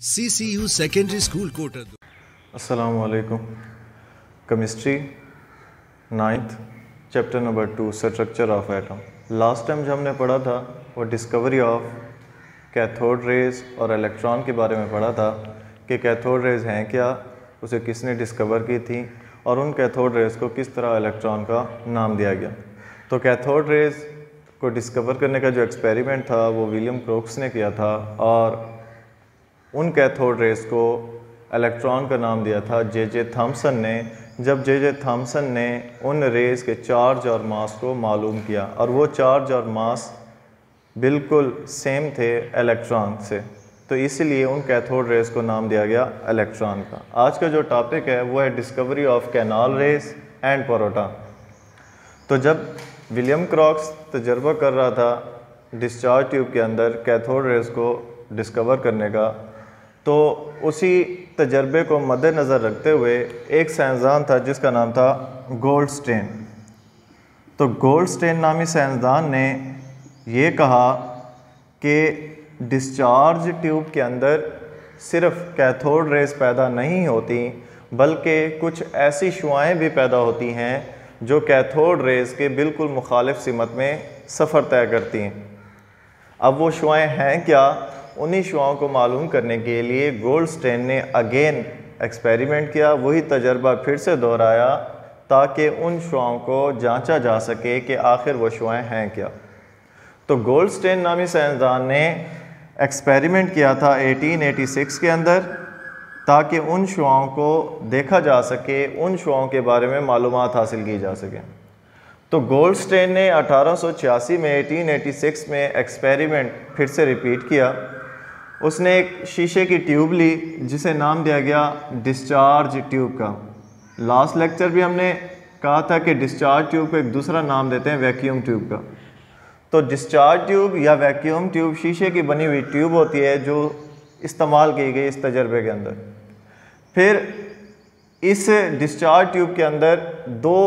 CCU secondary school कोटर। अस्सलामुअलैकुम। Chemistry 9th chapter number 2 structure of atom. Last time जो हमने पढ़ा था वो डिस्कवरी ऑफ कैथोड रेज और इलेक्ट्रॉन के बारे में पढ़ा था कि कैथोड रेज हैं क्या, उसे किसने डिस्कवर की थी और उन कैथोड रेज को किस तरह इलेक्ट्रॉन का नाम दिया गया। तो कैथोड रेज को डिस्कवर करने का जो एक्सपेरिमेंट था वो विलियम क्रोक्स ने किया था और उन कैथोड रेज को इलेक्ट्रॉन का नाम दिया था जे थॉमसन ने। जब जे थॉमसन ने उन रेज के चार्ज और मास को मालूम किया और वो चार्ज और मास बिल्कुल सेम थे इलेक्ट्रॉन से, तो इसलिए उन कैथोड रेज को नाम दिया गया इलेक्ट्रॉन का। आज का जो टॉपिक है वो है discovery of canal raise and proton. तो जब विलियम क्रोक्स तजर्बा कर रहा था डिस्चार्ज ट्यूब के अंदर कैथोड रेज को डिस्कवर करने का, तो उसी तजर्बे को मद्देनज़र रखते हुए एक साइंसदान था जिसका नाम था गोल्डस्टेन। तो गोल्डस्टेन नामी साइंसदान ने ये कहा कि डिस्चार्ज ट्यूब के अंदर सिर्फ कैथोड रेज पैदा नहीं होती बल्कि कुछ ऐसी शुआएं भी पैदा होती हैं जो कैथोड रेज के बिल्कुल मुखालिफ सिमत में सफ़र तय करती हैं। अब वो शुआएं हैं क्या, उन्हीं शुआओं को मालूम करने के लिए गोल्डस्टेन ने अगेन एक्सपेरिमेंट किया, वही तजर्बा फिर से दोहराया ताकि उन शुआओं को जांचा जा सके कि आखिर वो शुआएं हैं क्या। तो गोल्डस्टेन नामी साइंसदान ने एक्सपेरिमेंट किया था 1886 के अंदर ताकि उन शुआओं को देखा जा सके, उन शुआओं के बारे में मालूमात हासिल की जा सके। तो गोल्डस्टेन ने 1886 में 1886 में एक्सपेरिमेंट फिर से रिपीट किया। उसने एक शीशे की ट्यूब ली जिसे नाम दिया गया डिस्चार्ज ट्यूब का। लास्ट लेक्चर भी हमने कहा था कि डिस्चार्ज ट्यूब को एक दूसरा नाम देते हैं वैक्यूम ट्यूब का। तो डिस्चार्ज ट्यूब या वैक्यूम ट्यूब शीशे की बनी हुई ट्यूब होती है जो इस्तेमाल की गई इस तजर्बे के अंदर। फिर इस डिस्चार्ज ट्यूब के अंदर दो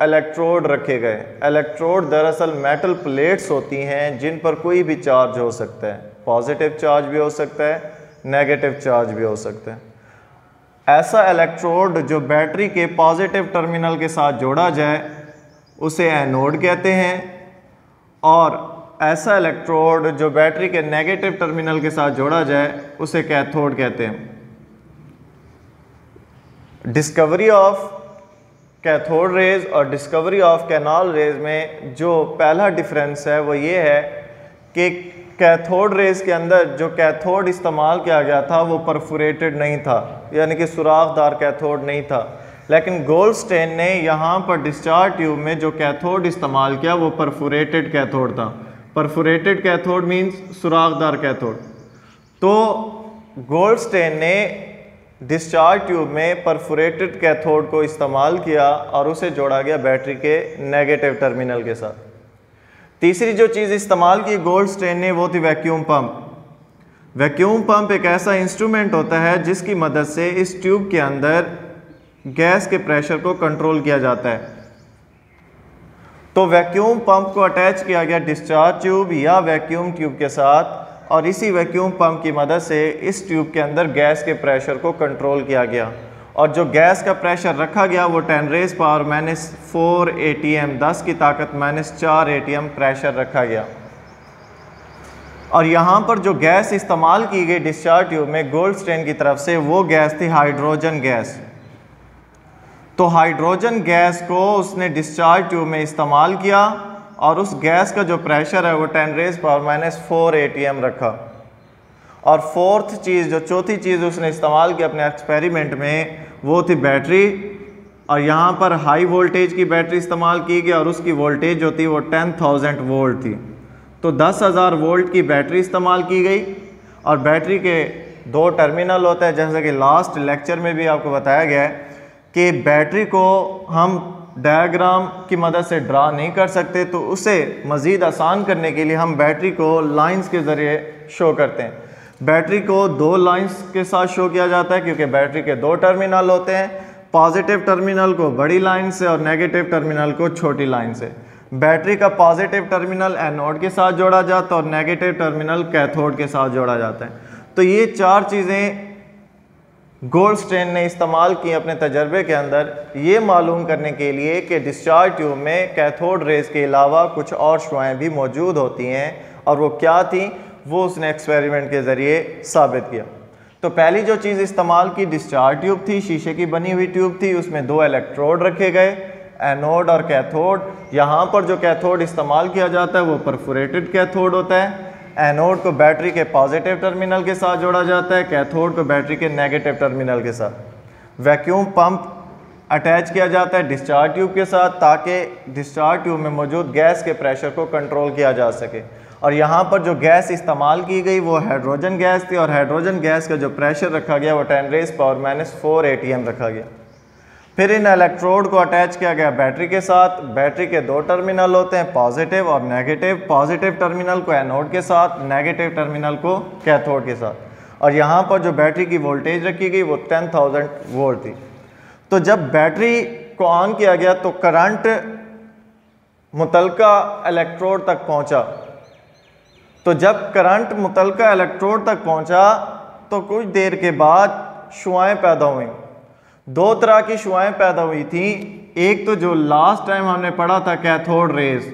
इलेक्ट्रोड रखे गए। इलेक्ट्रोड दरअसल मेटल प्लेट्स होती हैं जिन पर कोई भी चार्ज हो सकता है, पॉजिटिव चार्ज भी हो सकता है, नेगेटिव चार्ज भी हो सकता है। ऐसा इलेक्ट्रोड जो बैटरी के पॉजिटिव टर्मिनल के साथ जोड़ा जाए उसे एनोड कहते हैं और ऐसा इलेक्ट्रोड जो बैटरी के नेगेटिव टर्मिनल के साथ जोड़ा जाए उसे कैथोड कहते हैं। डिस्कवरी ऑफ कैथोड रेज और डिस्कवरी ऑफ कैनाल रेज में जो पहला डिफरेंस है वो ये है कि कैथोड रेज के अंदर जो कैथोड इस्तेमाल किया गया था वो परफोरेटेड नहीं था, यानी कि सुराखदार कैथोड नहीं था। लेकिन गोल्डस्टेन ने यहाँ पर डिस्चार्ज ट्यूब में जो कैथोड इस्तेमाल किया वो परफोरेटेड कैथोड था। परफोरेटेड कैथोड मीन्स सुराखदार कैथोड। तो गोल्डस्टेन ने डिस्चार्ज ट्यूब में परफोरेटेड कैथोड को इस्तेमाल किया और उसे जोड़ा गया बैटरी के नेगेटिव टर्मिनल के साथ। तीसरी जो चीज़ इस्तेमाल की गोल्डस्टेन ने वो थी वैक्यूम पंप। वैक्यूम पंप एक ऐसा इंस्ट्रूमेंट होता है जिसकी मदद से इस ट्यूब के अंदर गैस के प्रेशर को कंट्रोल किया जाता है। तो वैक्यूम पंप को अटैच किया गया डिस्चार्ज ट्यूब या वैक्यूम ट्यूब के साथ और इसी वैक्यूम पंप की मदद से इस ट्यूब के अंदर गैस के प्रेशर को कंट्रोल किया गया और जो गैस का प्रेशर रखा गया वो 10⁻⁴ atm 10 की ताकत -4 atm प्रेशर रखा गया। और यहाँ पर जो गैस इस्तेमाल की गई डिस्चार्ज ट्यूब में गोल्डस्टेन की तरफ से वो गैस थी हाइड्रोजन गैस। तो हाइड्रोजन गैस को उसने डिस्चार्ज ट्यूब में इस्तेमाल किया और उस गैस का जो प्रेशर है वो 10⁻⁴ atm रखा। और फोर्थ चीज़, जो चौथी चीज़ उसने इस्तेमाल की अपने एक्सपेरिमेंट में वो थी बैटरी। और यहाँ पर हाई वोल्टेज की बैटरी इस्तेमाल की गई और उसकी वोल्टेज जो थी वो 10,000 वोल्ट थी। तो 10,000 वोल्ट की बैटरी इस्तेमाल की गई और बैटरी के दो टर्मिनल होते हैं, जैसा कि लास्ट लेक्चर में भी आपको बताया गया है कि बैटरी को हम डायग्राम की मदद से ड्रा नहीं कर सकते, तो उसे मज़ीद आसान करने के लिए हम बैटरी को लाइंस के ज़रिए शो करते हैं। बैटरी को दो लाइंस के साथ शो किया जाता है क्योंकि बैटरी के दो टर्मिनल होते हैं, पॉजिटिव टर्मिनल को बड़ी लाइन से और नेगेटिव टर्मिनल को छोटी लाइन से। बैटरी का पॉजिटिव टर्मिनल एनोड के साथ जोड़ा जाता है और नेगेटिव टर्मिनल कैथोड के साथ जोड़ा जाता है। तो तो ये 4 चीज़ें गोल्डस्टेन ने इस्तेमाल की अपने तजर्बे के अंदर, ये मालूम करने के लिए कि डिस्चार्ज ट्यूब में कैथोड रेज के अलावा कुछ और शुआएँ भी मौजूद होती हैं, और वो क्या थी वो उसने एक्सपेरिमेंट के ज़रिए साबित किया। तो पहली जो चीज़ इस्तेमाल की डिस्चार्ज ट्यूब थी, शीशे की बनी हुई ट्यूब थी, उसमें 2 इलेक्ट्रोड रखे गए, एनोड और कैथोड। यहाँ पर जो कैथोड इस्तेमाल किया जाता है वो परफोरेटेड कैथोड होता है। एनोड को बैटरी के पॉजिटिव टर्मिनल के साथ जोड़ा जाता है, कैथोड को बैटरी के नेगेटिव टर्मिनल के साथ। वैक्यूम पंप अटैच किया जाता है डिस्चार्ज ट्यूब के साथ, ताकि डिस्चार्ज ट्यूब में मौजूद गैस के प्रेशर को कंट्रोल किया जा सके। और यहाँ पर जो गैस इस्तेमाल की गई वो हाइड्रोजन गैस थी, और हाइड्रोजन गैस का जो प्रेशर रखा गया वो 10⁻⁻⁴ ATM रखा गया। फिर इन इलेक्ट्रोड को अटैच किया गया बैटरी के साथ। बैटरी के 2 टर्मिनल होते हैं, पॉजिटिव और नेगेटिव। पॉजिटिव टर्मिनल को एनोड के साथ, नेगेटिव टर्मिनल को कैथोड के साथ। और यहाँ पर जो बैटरी की वोल्टेज रखी गई वो 10,000 वोल्ट थी। तो जब बैटरी को ऑन किया गया तो करंट मुतलका इलेक्ट्रोड तक पहुँचा। तो जब करंट मुतलका इलेक्ट्रोड तक पहुँचा तो कुछ देर के बाद शुआएँ पैदा हुई। 2 तरह की शुआएँ पैदा हुई थी। एक तो जो लास्ट टाइम हमने पढ़ा था कैथोड रेज।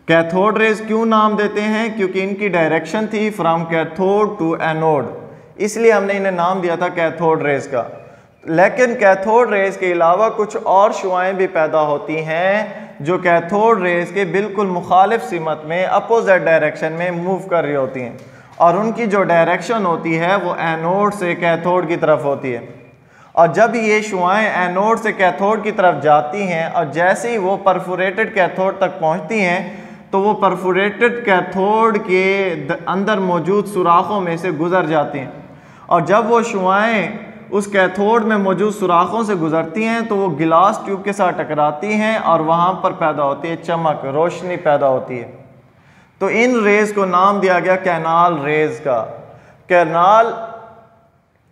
कैथोड रेज क्यों नाम देते हैं? क्योंकि इनकी डायरेक्शन थी फ्रॉम कैथोड टू एनोड, इसलिए हमने इन्हें नाम दिया था कैथोड रेज का। लेकिन कैथोड रेज के अलावा कुछ और शुआएँ भी पैदा होती हैं जो कैथोड रेज के बिल्कुल मुखालिफ सिमत में, अपोजिट डायरेक्शन में मूव कर रही होती हैं, और उनकी जो डायरेक्शन होती है वो एनोड से कैथोड की तरफ होती है। और जब ये शुआएँ एनोड से कैथोड की तरफ जाती हैं और जैसे ही वो परफोरेटेड कैथोड तक पहुंचती हैं तो वो परफोरेटेड कैथोड के अंदर मौजूद सुराखों में से गुजर जाती हैं। और जब वो शुआएँ उस कैथोड में मौजूद सुराखों से गुजरती हैं तो वो गिलास ट्यूब के साथ टकराती हैं और वहाँ पर पैदा होती है चमक, रोशनी पैदा होती है। तो इन रेज को नाम दिया गया कैनाल रेज का। कैनाल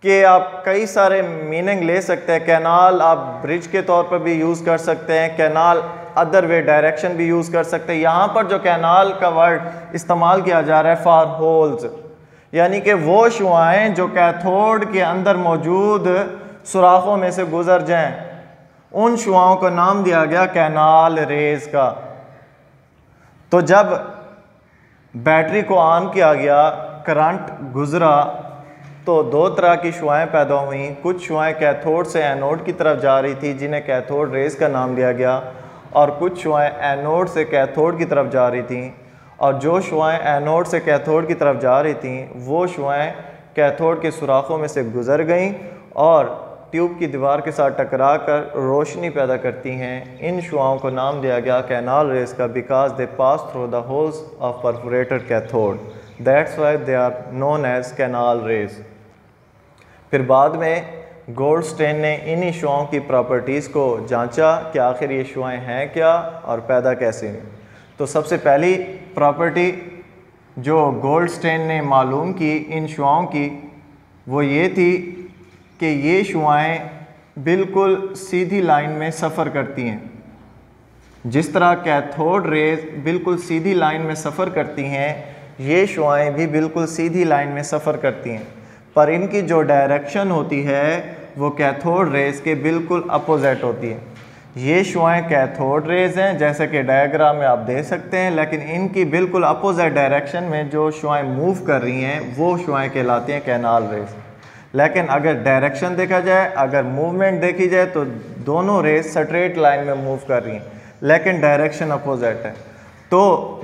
के आप कई सारे मीनिंग ले सकते हैं। कैनाल आप ब्रिज के तौर पर भी यूज़ कर सकते हैं, कैनाल अदर वे डायरेक्शन भी यूज़ कर सकते हैं। यहाँ पर जो कैनाल का वर्ड इस्तेमाल किया जा रहा है फॉर होल्स, यानी कि वो शुआएँ जो कैथोड के अंदर मौजूद सुराखों में से गुजर जाएं, उन शुआओं को नाम दिया गया कैनाल रेज का। तो जब बैटरी को ऑन किया गया, करंट गुजरा, तो 2 तरह की शुआएँ पैदा हुई। कुछ शुआएँ कैथोड से एनोड की तरफ जा रही थी जिन्हें कैथोड रेज का नाम दिया गया, और कुछ शुआएँ एनोड से कैथोड की तरफ जा रही थीं। और जो शुआएँ एनोड से कैथोड की तरफ जा रही थीं वो शुआएँ कैथोड के सुराखों में से गुजर गईं और ट्यूब की दीवार के साथ टकरा कर रोशनी पैदा करती हैं। इन शुआओं को नाम दिया गया कैनाल रेज का, because they pass through the holes of perforated cathode, that's why they are known as canal rays. फिर बाद में गोल्डस्टेन ने इन्हीं शुआओं की प्रॉपर्टीज़ को जांचा कि आखिर ये शुआएँ हैं क्या और पैदा कैसे हुई। तो सबसे पहली प्रॉपर्टी जो गोल्डस्टेन ने मालूम की इन शुआओं की वो ये थी कि ये शुआएँ बिल्कुल सीधी लाइन में सफ़र करती हैं। जिस तरह कैथोड रेज बिल्कुल सीधी लाइन में सफ़र करती हैं, ये शुआएँ भी बिल्कुल सीधी लाइन में सफ़र करती हैं, पर इनकी जो डायरेक्शन होती है वो कैथोड रेज के बिल्कुल अपोजिट होती है। ये शुआएँ कैथोड रेज हैं जैसे कि डायग्राम में आप देख सकते हैं, लेकिन इनकी बिल्कुल अपोजिट डायरेक्शन में जो शुआएँ मूव कर रही हैं वो शुआएँ कहलाती हैं कैनाल रेज। लेकिन अगर डायरेक्शन देखा जाए, अगर मूवमेंट देखी जाए तो दोनों रेज स्ट्रेट लाइन में मूव कर रही हैं, लेकिन डायरेक्शन अपोजिट है। तो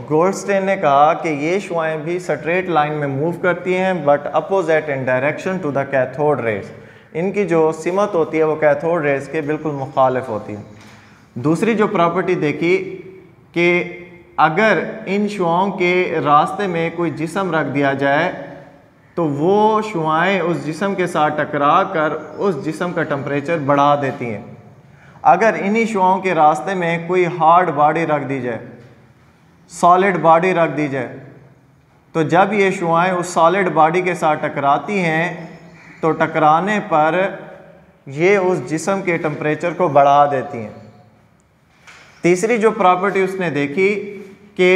गोल्डस्टेन ने कहा कि ये शुआएँ भी स्ट्रेट लाइन में मूव करती हैं but opposite in direction to the cathode rays. इनकी जो सिमत होती है वो कैथोड रेज के बिल्कुल मुखालिफ होती है। दूसरी जो प्रॉपर्टी देखी कि अगर इन शुआओं के रास्ते में कोई जिस्म रख दिया जाए तो वो शुआएँ उस जिस्म के साथ टकरा कर उस जिस्म का टेम्परेचर बढ़ा देती हैं। अगर इन्हीं शुआओं के रास्ते में कोई हार्ड बॉडी रख दी जाए, सॉलिड बॉडी रख दी जाए, तो जब ये शुआएँ उस सॉलिड बॉडी के साथ टकराती हैं तो टकराने पर ये उस जिस्म के टेम्परेचर को बढ़ा देती हैं। तीसरी जो प्रॉपर्टी उसने देखी कि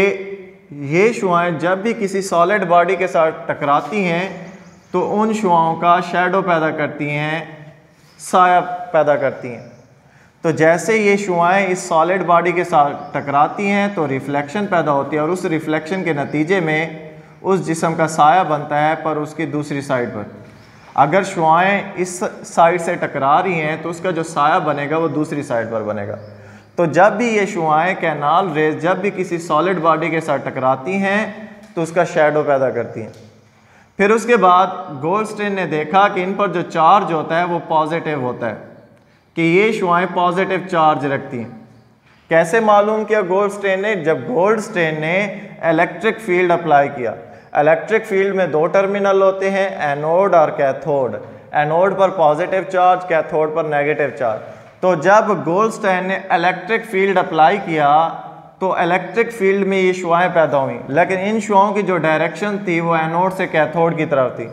ये शुआएं जब भी किसी सॉलिड बॉडी के साथ टकराती हैं तो उन शुआओं का शैडो पैदा करती हैं, साया पैदा करती हैं। तो जैसे ये शुआएं इस सॉलिड बॉडी के साथ टकराती हैं तो रिफ्लेक्शन पैदा होती है और उस रिफ्लेक्शन के नतीजे में उस जिस्म का साया बनता है पर उसकी दूसरी साइड पर। अगर शुआएं इस साइड से टकरा रही हैं तो उसका जो साया बनेगा वो दूसरी साइड पर बनेगा। तो जब भी ये शुआएं कैनाल रेज जब भी किसी सॉलिड बॉडी के साथ टकराती हैं तो उसका शैडो पैदा करती हैं। फिर उसके बाद गोल्डस्टेन ने देखा कि इन पर जो चार्ज होता है वो पॉजिटिव होता है, कि ये शुआएं पॉजिटिव चार्ज रखती हैं। कैसे मालूम किया गोल्डस्टेन ने? जब गोल्डस्टेन ने इलेक्ट्रिक फील्ड अप्लाई किया। इलेक्ट्रिक फील्ड में दो टर्मिनल होते हैं, एनोड और कैथोड। एनोड पर पॉजिटिव चार्ज, कैथोड पर नेगेटिव चार्ज। तो जब गोल्डस्टेन ने इलेक्ट्रिक फील्ड अप्लाई किया तो इलेक्ट्रिक फील्ड में ये शुआएं पैदा हुई, लेकिन इन शुआओं की जो डायरेक्शन थी वो एनोड से कैथोड की तरफ थी।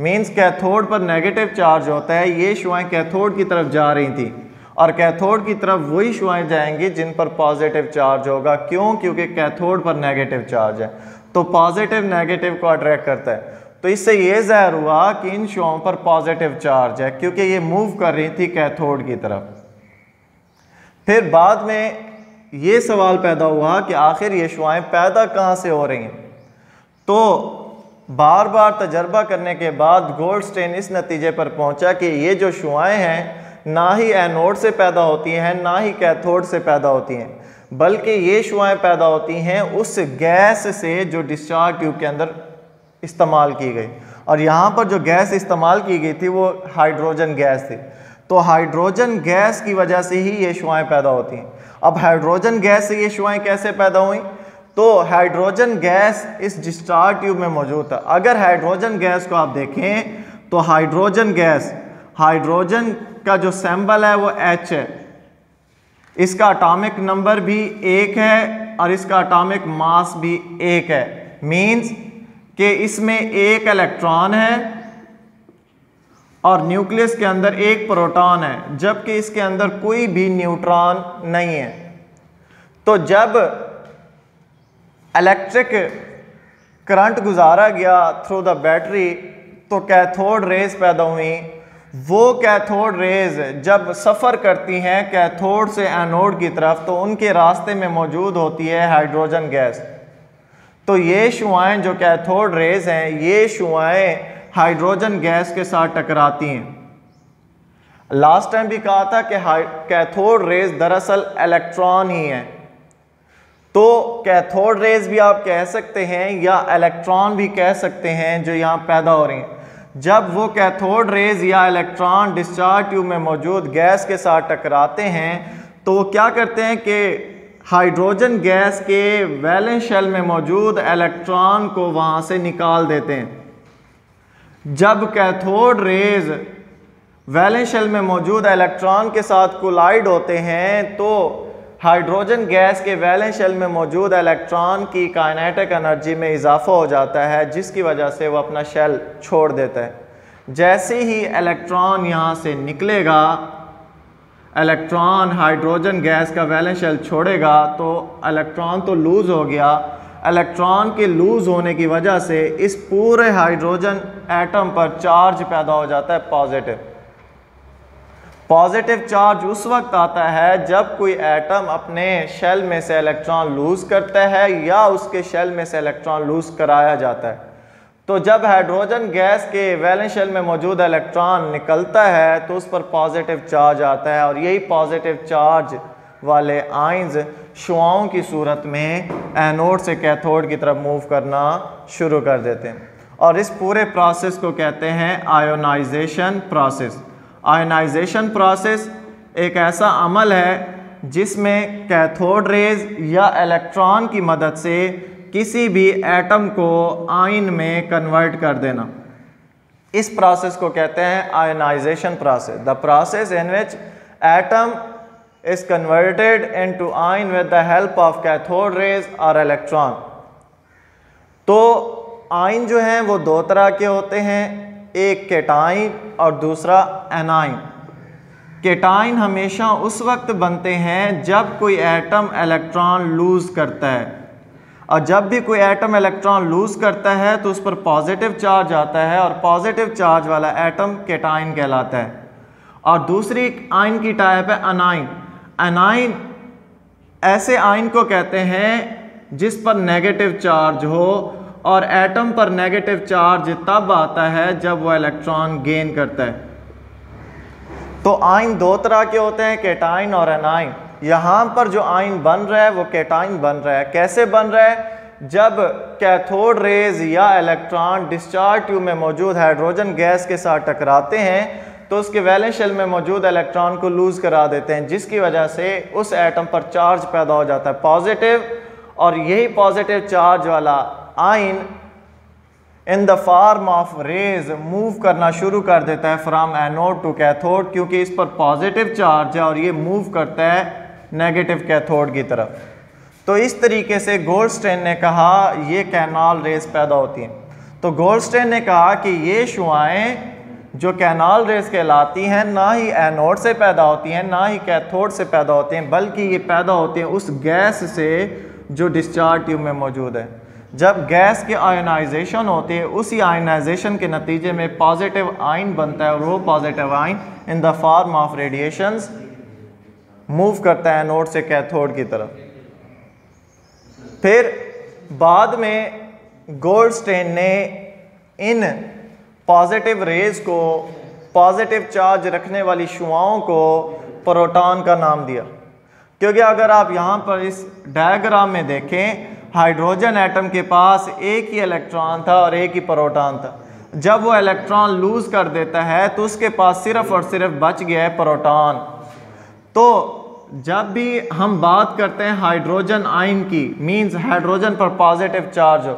मींस कैथोड पर नेगेटिव चार्ज होता है, ये शुआएं कैथोड की तरफ जा रही थी और कैथोड की तरफ वही शुआएं जाएंगी जिन पर पॉजिटिव चार्ज होगा। क्यों? क्योंकि कैथोड पर नेगेटिव चार्ज है, तो पॉजिटिव नेगेटिव को अट्रैक्ट करता है। तो इससे ये ज़ाहिर हुआ कि इन शुआओं पर पॉजिटिव चार्ज है क्योंकि ये मूव कर रही थी कैथोड की तरफ। फिर बाद में ये सवाल पैदा हुआ कि आखिर ये शुआएं पैदा कहाँ से हो रही हैं। तो बार बार तजर्बा करने के बाद गोल्डस्टेन इस नतीजे पर पहुंचा कि ये जो शुआएं हैं ना ही एनोड से पैदा होती हैं ना ही कैथोड से पैदा होती हैं, बल्कि ये शुआएं पैदा होती हैं उस गैस से जो डिस्चार्ज ट्यूब के अंदर इस्तेमाल की गई। और यहाँ पर जो गैस इस्तेमाल की गई थी वो हाइड्रोजन गैस थी। तो हाइड्रोजन गैस की वजह से ही ये शुआएं पैदा होती हैं। अब हाइड्रोजन गैस से ये शुआएं कैसे पैदा हुई? तो हाइड्रोजन गैस इस डिस्चार्ज ट्यूब में मौजूद था। अगर हाइड्रोजन गैस को आप देखें तो हाइड्रोजन गैस, हाइड्रोजन का जो सिंबल है वो H है, इसका एटॉमिक नंबर भी 1 है और इसका एटॉमिक मास भी 1 है। मींस कि इसमें 1 इलेक्ट्रॉन है और न्यूक्लियस के अंदर 1 प्रोटॉन है, जबकि इसके अंदर कोई भी न्यूट्रॉन नहीं है। तो जब इलेक्ट्रिक करंट गुजारा गया थ्रू द बैटरी तो कैथोड रेज पैदा हुई। वो कैथोड रेज जब सफ़र करती हैं कैथोड से एनोड की तरफ तो उनके रास्ते में मौजूद होती है हाइड्रोजन गैस। तो ये शुआएं जो कैथोड रेज हैं ये शुआएं हाइड्रोजन गैस के साथ टकराती हैं। लास्ट टाइम भी कहा था कि कैथोड रेज दरअसल इलेक्ट्रॉन ही है। तो कैथोड रेज भी आप कह सकते हैं या इलेक्ट्रॉन भी कह सकते हैं जो यहाँ पैदा हो रही हैं। जब वो कैथोड रेज या इलेक्ट्रॉन डिस्चार्ज ट्यूब में मौजूद गैस के साथ टकराते हैं तो वो क्या करते हैं कि हाइड्रोजन गैस के वैलेंस शेल में मौजूद इलेक्ट्रॉन को वहाँ से निकाल देते हैं। जब कैथोड रेज वैलेंस शेल में मौजूद इलेक्ट्रॉन के साथ कोलाइड होते हैं तो हाइड्रोजन गैस के वैलेंस शेल में मौजूद इलेक्ट्रॉन की काइनेटिक एनर्जी में इजाफा हो जाता है, जिसकी वजह से वो अपना शेल छोड़ देता है। जैसे ही इलेक्ट्रॉन यहाँ से निकलेगा, इलेक्ट्रॉन हाइड्रोजन गैस का वैलेंस शेल छोड़ेगा तो इलेक्ट्रॉन तो लूज़ हो गया। इलेक्ट्रॉन के लूज़ होने की वजह से इस पूरे हाइड्रोजन एटम पर चार्ज पैदा हो जाता है पॉजिटिव। पॉजिटिव चार्ज उस वक्त आता है जब कोई एटम अपने शेल में से इलेक्ट्रॉन लूज़ करता है या उसके शेल में से इलेक्ट्रॉन लूज़ कराया जाता है। तो जब हाइड्रोजन गैस के वैलेंस शेल में मौजूद इलेक्ट्रॉन निकलता है तो उस पर पॉजिटिव चार्ज आता है और यही पॉजिटिव चार्ज वाले आयंस शुआओं की सूरत में एनोड से कैथोड की तरफ मूव करना शुरू कर देते हैं और इस पूरे प्रोसेस को कहते हैं आयोनाइजेशन प्रोसेस। आयोनाइजेशन प्रोसेस एक ऐसा अमल है जिसमें कैथोड रेज या इलेक्ट्रॉन की मदद से किसी भी एटम को आयन में कन्वर्ट कर देना। इस प्रोसेस को कहते हैं ionisation process. The process in which atom is converted into ion with the help of cathode rays or electron। तो आयन जो हैं वो दो तरह के होते हैं, एक केटाइन और दूसरा एनाइन। केटाइन हमेशा उस वक्त बनते हैं जब कोई एटम इलेक्ट्रॉन लूज़ करता है और जब भी कोई एटम इलेक्ट्रॉन लूज करता है तो उस पर पॉजिटिव चार्ज आता है और पॉजिटिव चार्ज वाला एटम कैटाइन कहलाता है। और दूसरी आयन की टाइप है अनाइन। अनाइन ऐसे आयन को कहते हैं जिस पर नेगेटिव चार्ज हो, और एटम पर नेगेटिव चार्ज तब आता है जब वो इलेक्ट्रॉन गेन करता है। तो आयन दो तरह के होते हैं, कैटाइन और एनाइन। यहाँ पर जो आयन बन रहा है वो कैटाइन बन रहा है। कैसे बन रहा है? जब कैथोड रेज या इलेक्ट्रॉन डिस्चार्ज ट्यूब में मौजूद हाइड्रोजन गैस के साथ टकराते हैं तो उसके वैलेंस शेल में मौजूद इलेक्ट्रॉन को लूज करा देते हैं, जिसकी वजह से उस एटम पर चार्ज पैदा हो जाता है पॉजिटिव, और यही पॉजिटिव चार्ज वाला ion in the form of rays move करना शुरू कर देता है फ्रॉम एनोड टू कैथोड, क्योंकि इस पर पॉजिटिव चार्ज है और ये मूव करता है नेगेटिव कैथोड की तरफ। तो इस तरीके से गोल्डस्टेन ने कहा ये कैनाल रेज पैदा होती हैं। तो गोल्डस्टेन ने कहा कि ये शुआएं जो कैनाल रेज कहलाती हैं ना ही एनोड से पैदा होती हैं ना ही कैथोड से पैदा होती हैं, बल्कि ये पैदा होती हैं उस गैस से जो डिस्चार्ज ट्यूब में मौजूद है। जब गैस की आयनाइजेशन होती है, उसी आयनाइजेशन के नतीजे में पॉजिटिव आयन बनता है और वो positive ion in the form of radiations move करता है एनोड से कैथोड की तरफ। फिर बाद में गोल्डस्टेन ने इन पॉजिटिव रेज को, पॉजिटिव चार्ज रखने वाली शुआओं को प्रोटॉन का नाम दिया, क्योंकि अगर आप यहाँ पर इस डायग्राम में देखें, हाइड्रोजन एटम के पास एक ही इलेक्ट्रॉन था और एक ही प्रोटॉन था। जब वो इलेक्ट्रॉन लूज कर देता है तो उसके पास सिर्फ और सिर्फ बच गया है प्रोटॉन। तो जब भी हम बात करते हैं हाइड्रोजन आयन की, मींस हाइड्रोजन पर पॉजिटिव चार्ज हो,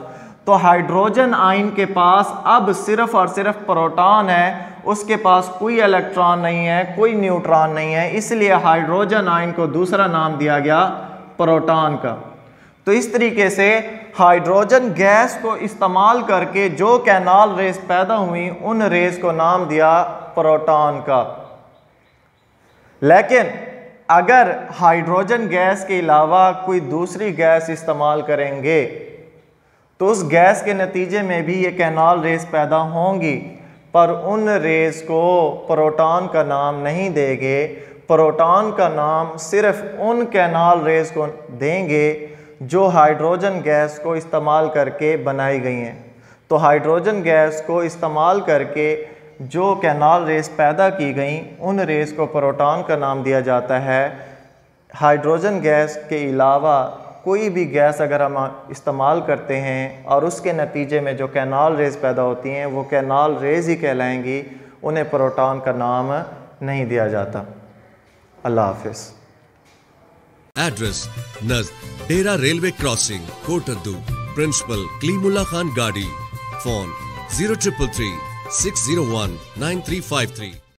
तो हाइड्रोजन आयन के पास अब सिर्फ और सिर्फ प्रोटॉन है, उसके पास कोई इलेक्ट्रॉन नहीं है, कोई न्यूट्रॉन नहीं है, इसलिए हाइड्रोजन आयन को दूसरा नाम दिया गया प्रोटॉन का। तो इस तरीके से हाइड्रोजन गैस को इस्तेमाल करके जो कैनाल रेस पैदा हुई, उन रेस को नाम दिया प्रोटॉन का। लेकिन अगर हाइड्रोजन गैस के अलावा कोई दूसरी गैस इस्तेमाल करेंगे तो उस गैस के नतीजे में भी ये कैनाल रेस पैदा होंगी, पर उन रेस को प्रोटॉन का नाम नहीं देंगे। प्रोटॉन का नाम सिर्फ उन कैनाल रेस को देंगे जो हाइड्रोजन गैस को इस्तेमाल करके बनाई गई हैं। तो हाइड्रोजन गैस को इस्तेमाल करके जो कैनाल रेस पैदा की गई, उन रेस को प्रोटॉन का नाम दिया जाता है। हाइड्रोजन गैस के अलावा कोई भी गैस अगर हम इस्तेमाल करते हैं और उसके नतीजे में जो कैनाल रेस पैदा होती हैं वो कैनाल रेस ही कहलाएंगी, उन्हें प्रोटॉन का नाम नहीं दिया जाता। अल्लाह हाफिज़। एड्रेस नज़द Dera railway crossing, Kot Addu. Principal Kalimullah Khan गाड़ी। फोन 0333 601 9353।